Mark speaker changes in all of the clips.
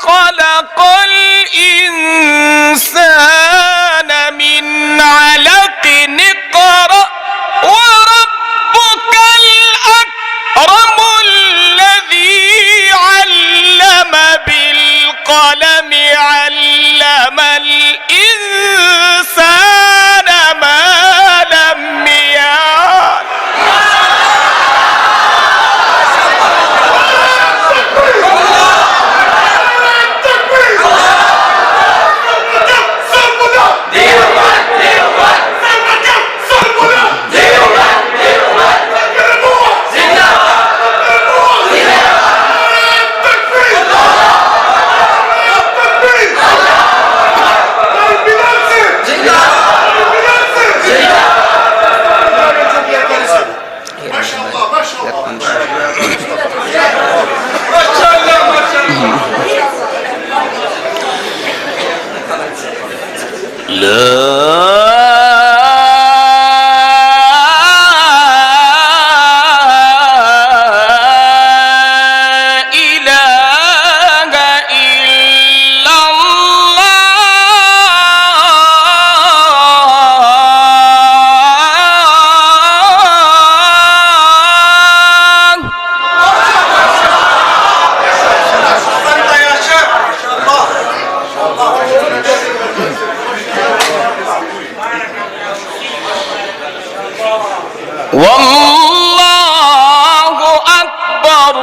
Speaker 1: خلق الإنسان من علق اقرأ وربك الأكرم الذي علم بالقلم علم الإنسان ما لم يعلم. والله أكبر.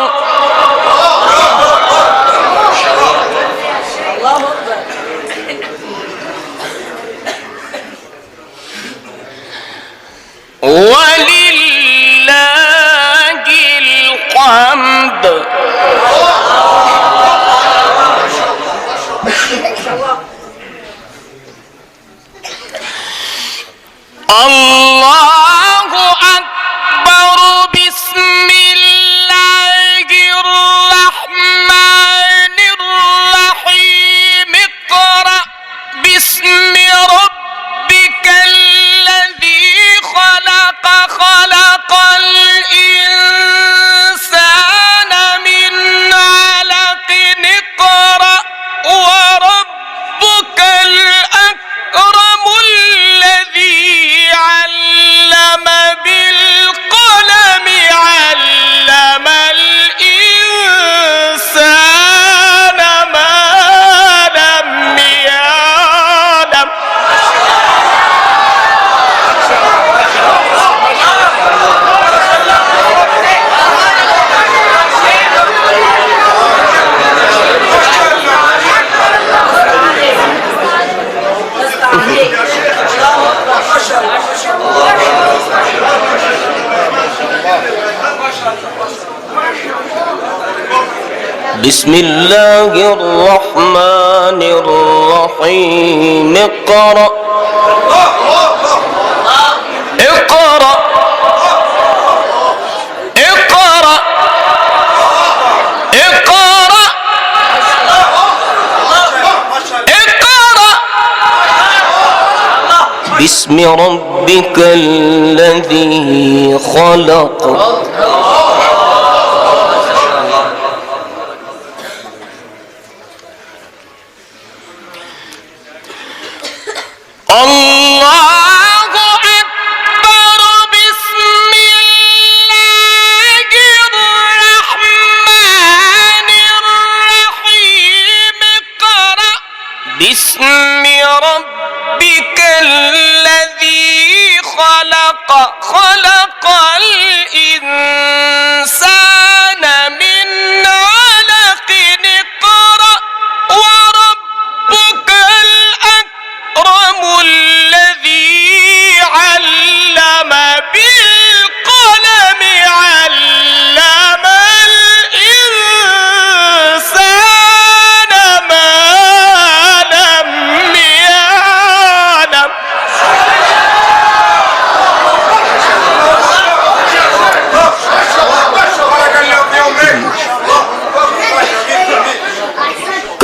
Speaker 1: ولله الحمد. الله أكبر. بسم الله الرحمن الرحيم. اقرأ باسم ربك الذي خلق خلق الإنسان من علق اقرأ وربك الأكرم الذي علم بالقلم علم الإنسان ما لم يعلم. بسم الله الرحمن الرحيم. اقرأ اقرأ اقرأ اقرأ اقرأ باسم ربك الذي خلق. الله أكبر. بسم الله الرحمن الرحيم. اقرأ باسم ربك الذي خلق خلق الإنسان من علق اقرأ وربك الأكرم الذي علم بالقلم علم الإنسان ما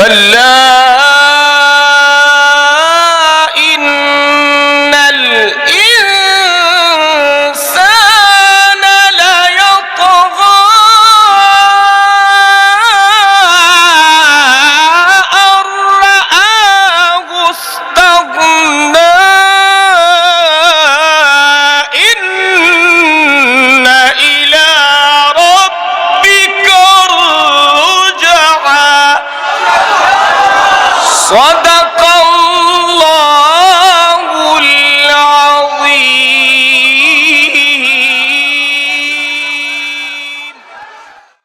Speaker 1: كلا إن الإنسان ليطغى أن رآه استغنى إن إلى ربك الرجعى. صدق